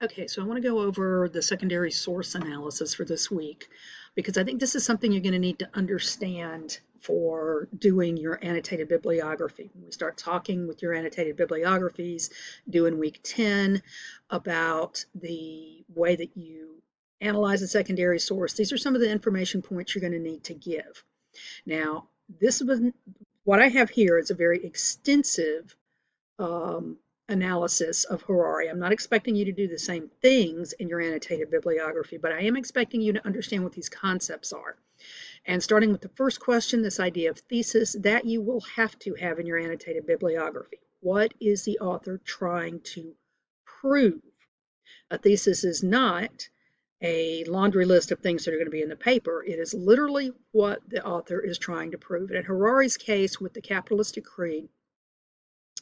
Okay, so I want to go over the secondary source analysis for this week because I think this is something you're going to need to understand for doing your annotated bibliography. When we start talking with your annotated bibliographies, doing week 10 about the way that you analyze a secondary source, these are some of the information points you're going to need to give. Now, this was what I have here is a very extensive analysis of Harari. I'm not expecting you to do the same things in your annotated bibliography, but I am expecting you to understand what these concepts are. And starting with the first question, this idea of thesis, that you will have to have in your annotated bibliography. What is the author trying to prove? A thesis is not a laundry list of things that are going to be in the paper. It is literally what the author is trying to prove. And in Harari's case with the capitalistic creed,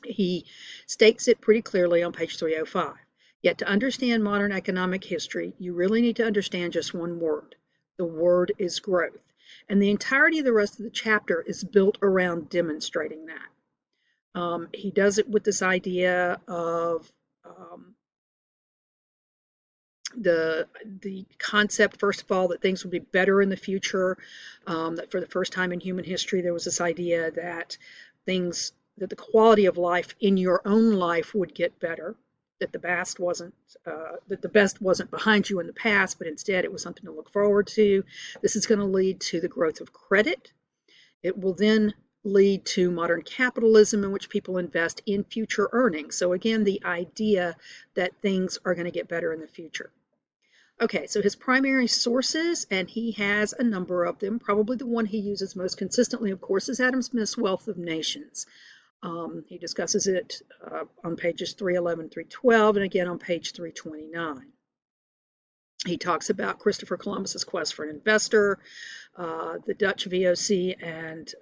he states it pretty clearly on page 305. Yet to understand modern economic history, you really need to understand just one word. The word is growth. And the entirety of the rest of the chapter is built around demonstrating that. He does it with this idea of the concept, first of all, that things would be better in the future. That for the first time in human history, there was this idea that the quality of life in your own life would get better. That the best wasn't behind you in the past, but instead it was something to look forward to. This is going to lead to the growth of credit. It will then lead to modern capitalism in which people invest in future earnings. So again, the idea that things are going to get better in the future. Okay, so his primary sources, and he has a number of them. Probably the one he uses most consistently, of course, is Adam Smith's Wealth of Nations. He discusses it on pages 311 through 12, and again on page 329. He talks about Christopher Columbus's quest for an investor, the Dutch VOC and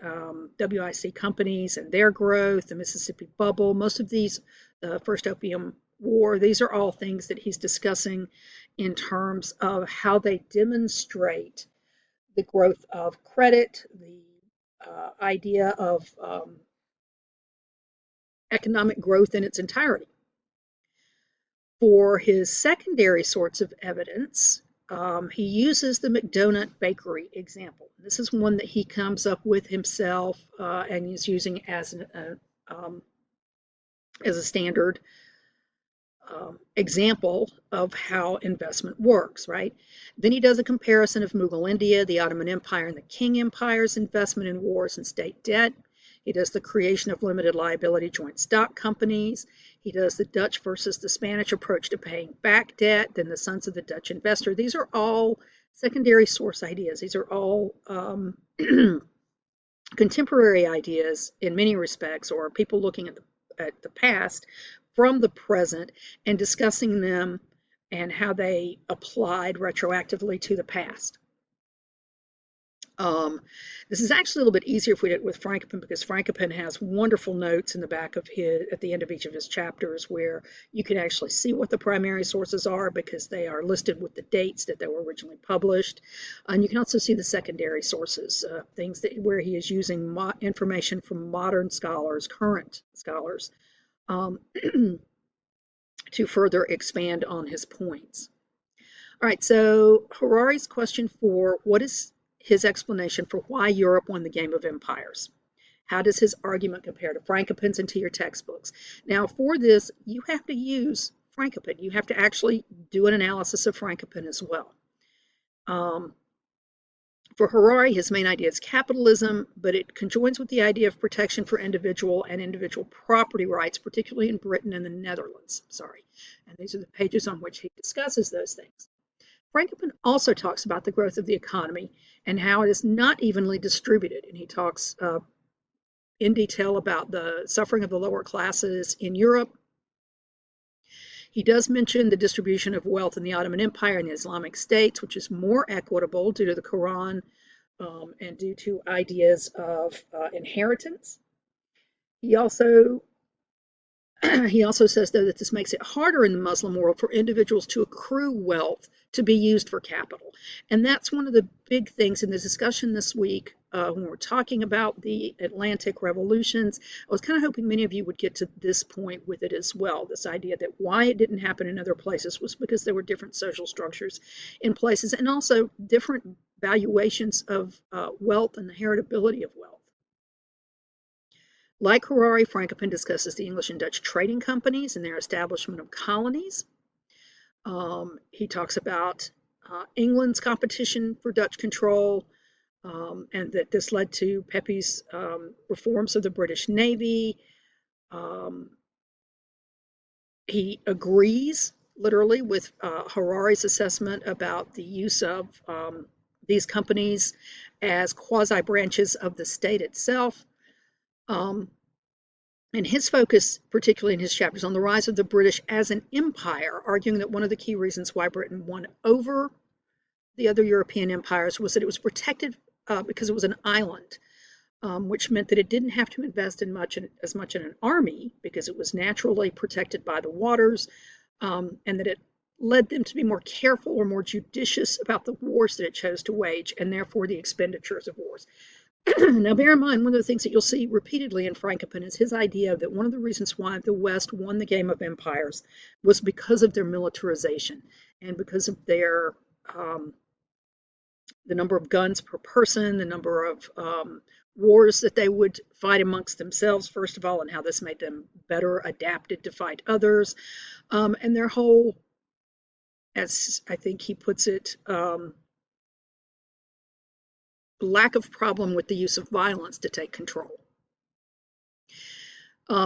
WIC companies and their growth, the Mississippi bubble. Most of these, the First Opium War, these are all things that he's discussing in terms of how they demonstrate the growth of credit, the idea of economic growth in its entirety. For his secondary sorts of evidence, he uses the McDonut Bakery example. This is one that he comes up with himself and is using as a standard example of how investment works, right? Then he does a comparison of Mughal India, the Ottoman Empire, and the Qing Empire's investment in wars and state debt. He does the creation of limited liability joint stock companies. He does the Dutch versus the Spanish approach to paying back debt, then the sons of the Dutch investor. These are all secondary source ideas. These are all contemporary ideas in many respects, or people looking at the past from the present and discussing them and how they applied retroactively to the past. This is actually a little bit easier if we did it with Frankopan, because Frankopan has wonderful notes in the back of at the end of each of his chapters, where you can actually see what the primary sources are because they are listed with the dates that they were originally published. And you can also see the secondary sources, things where he is using information from modern scholars, current scholars, to further expand on his points. All right, so Harari's question 4, what is his explanation for why Europe won the game of empires? How does his argument compare to Frankopan's and to your textbooks? Now, for this, you have to use Frankopan. You have to actually do an analysis of Frankopan as well. For Harari, his main idea is capitalism, but it conjoins with the idea of protection for individual and individual property rights, particularly in Britain and the Netherlands. And these are the pages on which he discusses those things. Frankopan also talks about the growth of the economy and how it is not evenly distributed. And he talks in detail about the suffering of the lower classes in Europe. He does mention the distribution of wealth in the Ottoman Empire and the Islamic states, which is more equitable due to the Quran and due to ideas of inheritance. He also He also says, though, that this makes it harder in the Muslim world for individuals to accrue wealth to be used for capital. And that's one of the big things in the discussion this week when we're talking about the Atlantic revolutions. I was kind of hoping many of you would get to this point with it as well. This idea that why it didn't happen in other places was because there were different social structures in places and also different valuations of wealth and the heritability of wealth. Like Harari, Frankopan discusses the English and Dutch trading companies and their establishment of colonies. He talks about England's competition for Dutch control, and that this led to Pepys' reforms of the British Navy. Um, he agrees literally with Harari's assessment about the use of these companies as quasi branches of the state itself. Um, And his focus, particularly in his chapters, on the rise of the British as an empire, arguing that one of the key reasons why Britain won over the other European empires was that it was protected because it was an island, which meant that it didn't have to invest as much in an army because it was naturally protected by the waters, and that it led them to be more careful or more judicious about the wars that it chose to wage, and therefore the expenditures of wars. Now, bear in mind, one of the things that you'll see repeatedly in Frankopan is his idea that one of the reasons why the West won the game of empires was because of their militarization and because of their the number of guns per person, the number of wars that they would fight amongst themselves, first of all, and how this made them better adapted to fight others, and their whole, as I think he puts it, lack of problem with the use of violence to take control.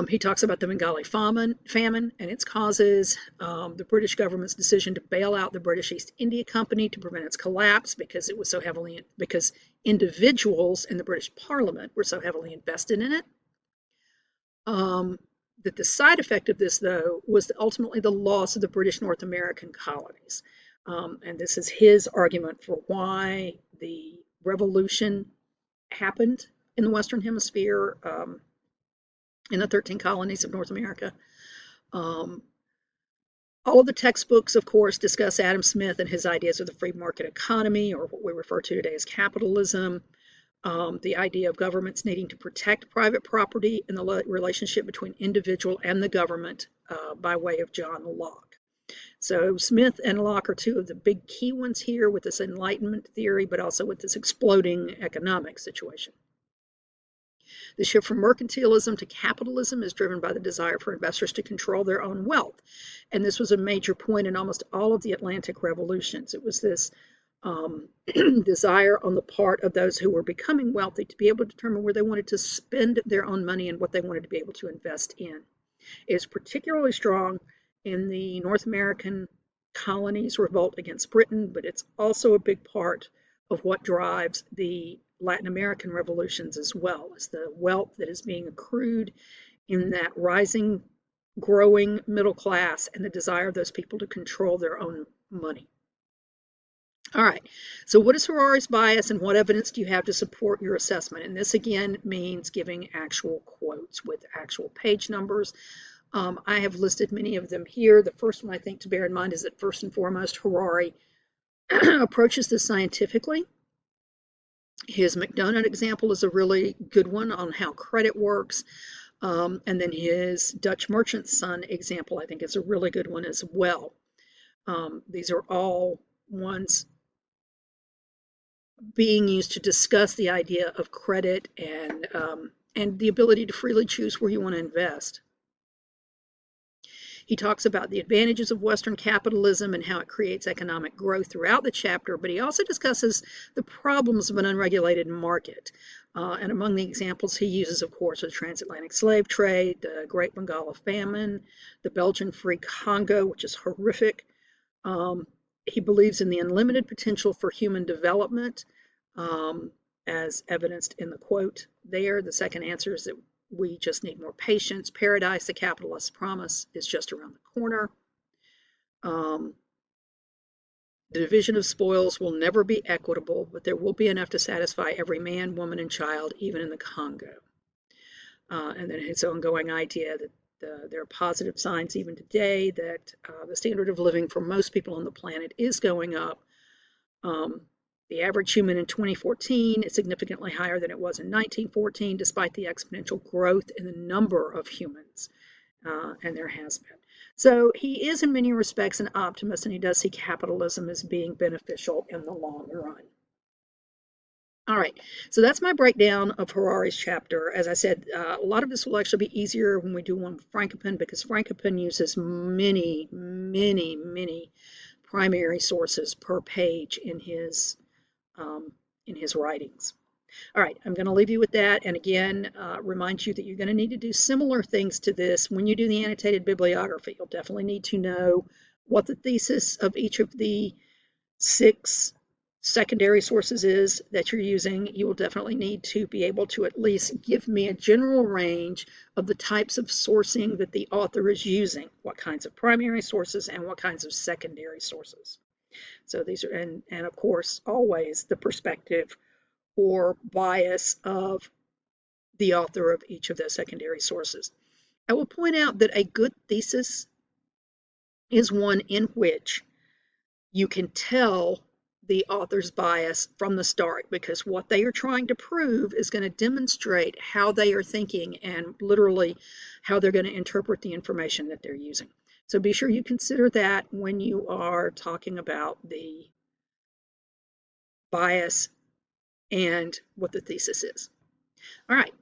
He talks about the Bengali famine and its causes, the British government's decision to bail out the British East India Company to prevent its collapse because it was so heavily, because individuals in the British Parliament were so heavily invested in it. That the side effect of this, though, was ultimately the loss of the British North American colonies. And this is his argument for why the revolution happened in the Western Hemisphere, in the 13 colonies of North America. All of the textbooks, of course, discuss Adam Smith and his ideas of the free market economy, or what we refer to today as capitalism. The idea of governments needing to protect private property and the relationship between individual and the government by way of John Locke. So Smith and Locke are two of the big key ones here with this Enlightenment theory, but also with this exploding economic situation. The shift from mercantilism to capitalism is driven by the desire for investors to control their own wealth. And this was a major point in almost all of the Atlantic revolutions. It was this desire on the part of those who were becoming wealthy to be able to determine where they wanted to spend their own money and what they wanted to be able to invest in. It is particularly strong in the North American colonies' revolt against Britain, but it's also a big part of what drives the Latin American revolutions as well, as the wealth that is being accrued in that rising, growing middle class and the desire of those people to control their own money. All right, so what is Harari's bias and what evidence do you have to support your assessment? And this again means giving actual quotes with actual page numbers. I have listed many of them here. The first one I think to bear in mind is that first and foremost, Harari approaches this scientifically. His McDonald example is a really good one on how credit works. And then his Dutch merchant's son example, I think, is a really good one as well. These are all ones being used to discuss the idea of credit and the ability to freely choose where you want to invest. He talks about the advantages of Western capitalism and how it creates economic growth throughout the chapter, but he also discusses the problems of an unregulated market. And among the examples he uses, of course, are the transatlantic slave trade, the Great Bengal famine, the Belgian Free Congo, which is horrific. He believes in the unlimited potential for human development, as evidenced in the quote there. The second answer is that we just need more patience. Paradise, the capitalist's promise, is just around the corner. The division of spoils will never be equitable, but there will be enough to satisfy every man, woman, and child, even in the Congo. And then his ongoing idea there are positive signs even today that the standard of living for most people on the planet is going up. Um, the average human in 2014 is significantly higher than it was in 1914, despite the exponential growth in the number of humans, and there has been. So he is, in many respects, an optimist, and he does see capitalism as being beneficial in the long run. All right, so that's my breakdown of Harari's chapter. As I said, a lot of this will actually be easier when we do one with Frankopan because Frankopan uses many, many, many primary sources per page um, in his writings. All right, I'm going to leave you with that, and again, remind you that you're going to need to do similar things to this when you do the annotated bibliography. You'll definitely need to know what the thesis of each of the 6 secondary sources is that you're using. You will definitely need to be able to at least give me a general range of the types of sourcing that the author is using, what kinds of primary sources and what kinds of secondary sources. So these are, and of course, always the perspective or bias of the author of each of those secondary sources. I will point out that a good thesis is one in which you can tell the author's bias from the start because what they are trying to prove is going to demonstrate how they are thinking and literally how they're going to interpret the information that they're using. So be sure you consider that when you are talking about the bias and what the thesis is. All right,